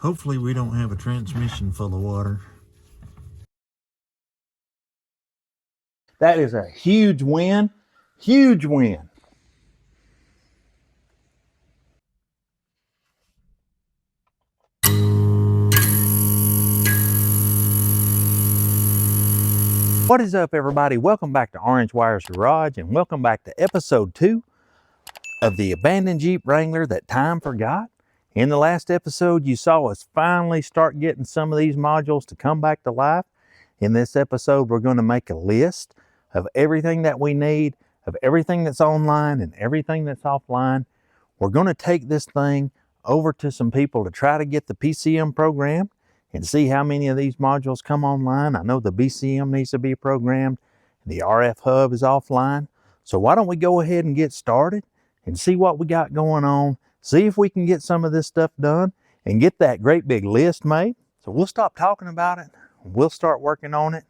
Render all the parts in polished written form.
Hopefully we don't have a transmission full of water. That is a huge win, huge win. What is up, everybody? Welcome back to Orange Wire's Garage, and welcome back to episode 2 of the abandoned Jeep Wrangler that time forgot. In the last episode, you saw us finally start getting some of these modules to come back to life. In this episode, we're going to make a list of everything that we need, of everything that's online and everything that's offline. We're going to take this thing over to some people to try to get the PCM programmed and see how many of these modules come online. I know the BCM needs to be programmed. The RF hub is offline. So why don't we go ahead and get started and see what we got going on, see if we can get some of this stuff done and get that great big list made. So we'll stop talking about it. We'll start working on it.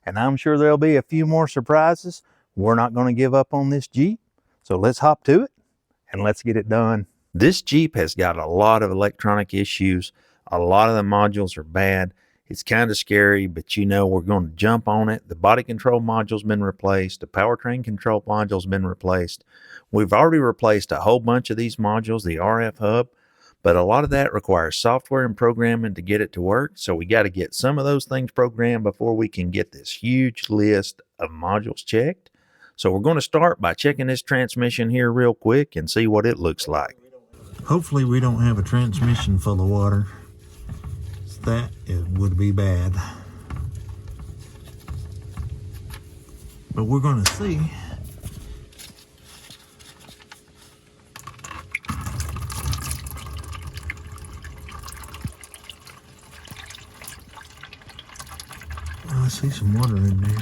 And I'm sure there'll be a few more surprises. We're not going to give up on this Jeep. So let's hop to it and let's get it done. This Jeep has got a lot of electronic issues. A lot of the modules are bad. It's kind of scary, but you know we're going to jump on it. The body control module's been replaced. The powertrain control module's been replaced. We've already replaced a whole bunch of these modules, the RF hub, but a lot of that requires software and programming to get it to work. So we got to get some of those things programmed before we can get this huge list of modules checked. So we're going to start by checking this transmission here real quick and see what it looks like. Hopefully we don't have a transmission full of water. That it would be bad. But we're going to see. Oh, I see some water in there.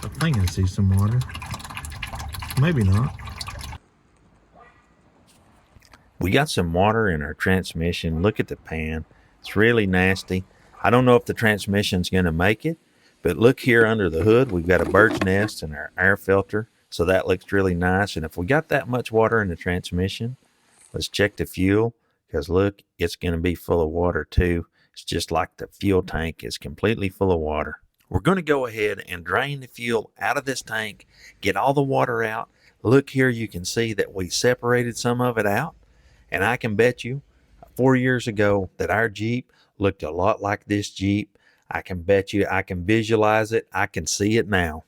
I think I see some water. Maybe not. We got some water in our transmission. Look at the pan. It's really nasty. I don't know if the transmission's going to make it, but look here under the hood. We've got a bird's nest and our air filter, so that looks really nice. And if we got that much water in the transmission, let's check the fuel, because look, it's going to be full of water too. It's just like the fuel tank is completely full of water. We're going to go ahead and drain the fuel out of this tank, get all the water out. Look here, you can see that we separated some of it out. And I can bet you 4 years ago that our Jeep looked a lot like this Jeep. I can bet you I can visualize it. I can see it now.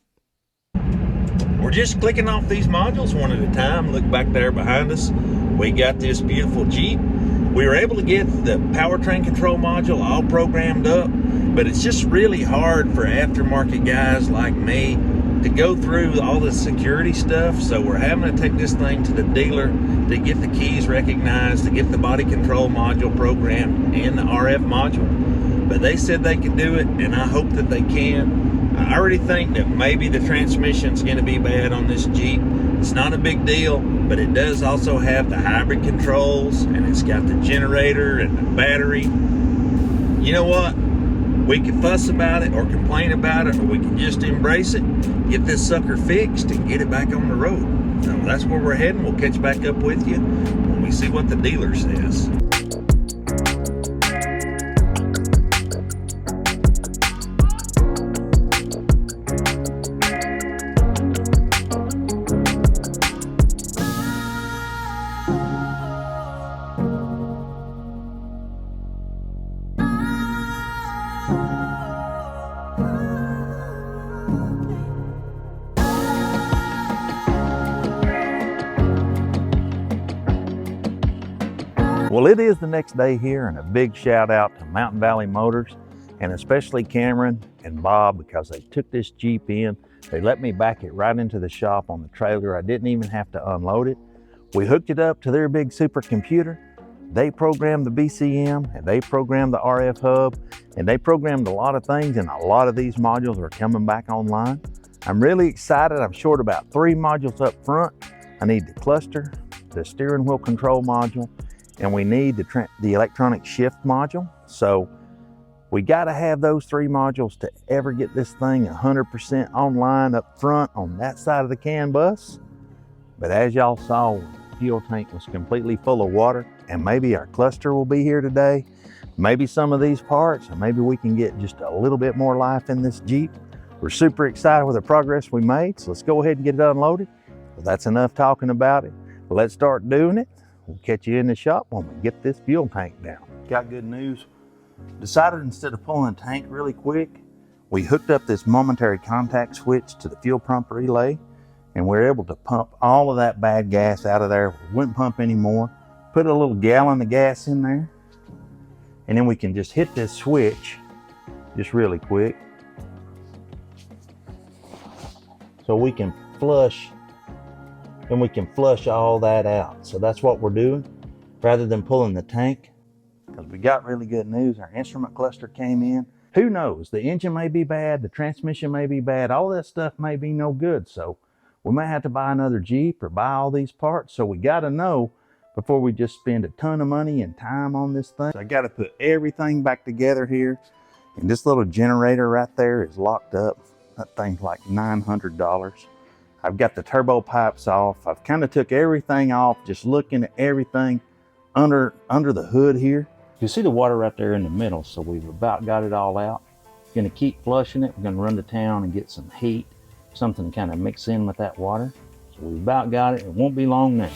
We're just clicking off these modules one at a time. Look back there behind us. We got this beautiful Jeep. We were able to get the powertrain control module all programmed up, but it's just really hard for aftermarket guys like me to go through all the security stuff. So we're having to take this thing to the dealer to get the keys recognized, to get the body control module programmed and the RF module. But they said they could do it, and I hope that they can. I already think that maybe the transmission's going to be bad on this Jeep. It's not a big deal, but it does also have the hybrid controls, and it's got the generator and the battery. You know what? We can fuss about it or complain about it, or we can just embrace it, get this sucker fixed, and get it back on the road. So that's where we're heading. We'll catch back up with you when we see what the dealer says. Well, it is the next day here, and a big shout out to Mountain Valley Motors, and especially Cameron and Bob, because they took this Jeep in. They let me back it right into the shop on the trailer. I didn't even have to unload it. We hooked it up to their big supercomputer. They programmed the BCM, and they programmed the RF hub, and they programmed a lot of things, and a lot of these modules are coming back online. I'm really excited. I'm short about 3 modules up front. I need the cluster, the steering wheel control module, and we need the electronic shift module. So we got to have those 3 modules to ever get this thing 100% online up front on that side of the CAN bus. But as y'all saw, the fuel tank was completely full of water, and maybe our cluster will be here today. Maybe some of these parts, or maybe we can get just a little bit more life in this Jeep. We're super excited with the progress we made, so let's go ahead and get it unloaded. Well, that's enough talking about it. Let's start doing it. We'll catch you in the shop when we get this fuel tank down. Got good news. Decided instead of pulling the tank really quick, we hooked up this momentary contact switch to the fuel pump relay, and we're able to pump all of that bad gas out of there. We wouldn't pump anymore. Put a little gallon of gas in there, and then we can just hit this switch just really quick. So we can flush, and we can flush all that out. So that's what we're doing rather than pulling the tank, because we got really good news. Our instrument cluster came in. Who knows? The engine may be bad, the transmission may be bad, all that stuff may be no good. So we may have to buy another Jeep or buy all these parts. So we got to know before we just spend a ton of money and time on this thing. So I got to put everything back together here. And this little generator right there is locked up. That thing's like $900. I've got the turbo pipes off. I've kind of took everything off, just looking at everything under the hood here. You see the water right there in the middle, so we've about got it all out. Gonna keep flushing it. We're gonna run to town and get some heat, something to kind of mix in with that water. So we've about got it. It won't be long now.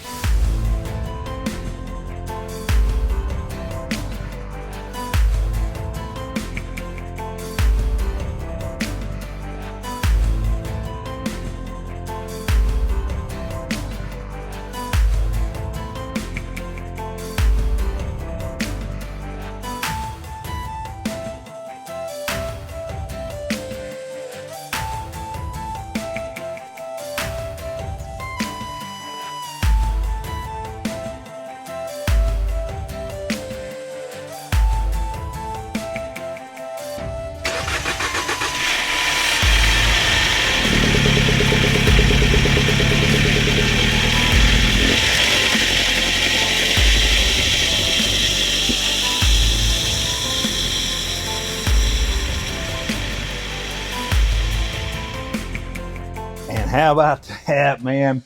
How about that, man?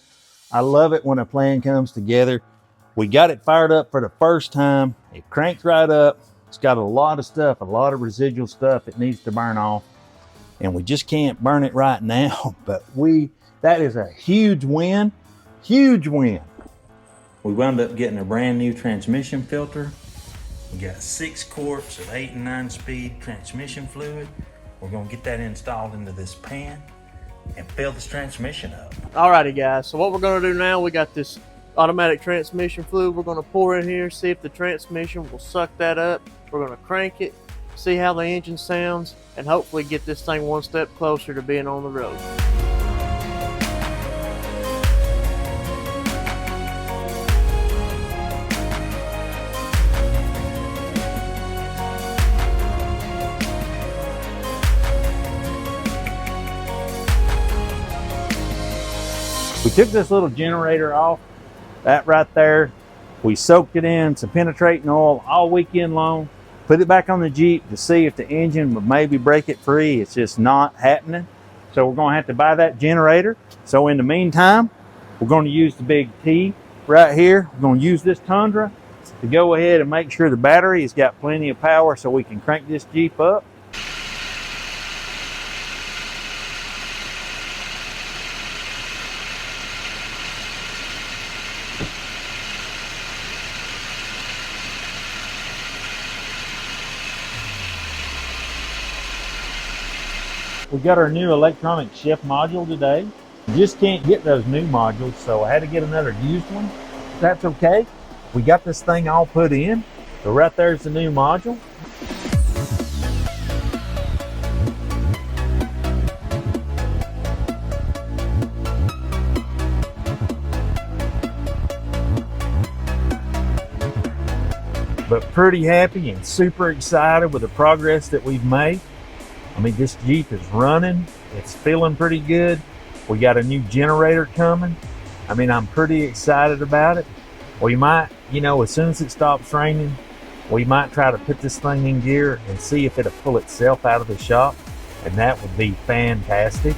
I love it when a plan comes together. We got it fired up for the first time. It cranked right up. It's got a lot of stuff, a lot of residual stuff it needs to burn off. And we just can't burn it right now. But that is a huge win, huge win. We wound up getting a brand new transmission filter. We got 6 quarts of 8 and 9 speed transmission fluid. We're gonna get that installed into this pan and fill this transmission up. Alrighty guys, so what we're gonna do now, we got this automatic transmission fluid we're gonna pour in here, see if the transmission will suck that up. We're gonna crank it, see how the engine sounds, and hopefully get this thing one step closer to being on the road. We took this little generator off, that right there. We soaked it in some penetrating oil all weekend long, put it back on the Jeep to see if the engine would maybe break it free. It's just not happening. So we're gonna have to buy that generator. So in the meantime, we're gonna use the big T right here. We're gonna use this Tundra to go ahead and make sure the battery has got plenty of power so we can crank this Jeep up. We got our new electronic shift module today. You just can't get those new modules, so I had to get another used one. That's okay. We got this thing all put in. So right there's the new module. But pretty happy and super excited with the progress that we've made. I mean, this Jeep is running. It's feeling pretty good. We got a new generator coming. I mean, I'm pretty excited about it. We might, as soon as it stops raining, we might try to put this thing in gear and see if it'll pull itself out of the shop. And that would be fantastic.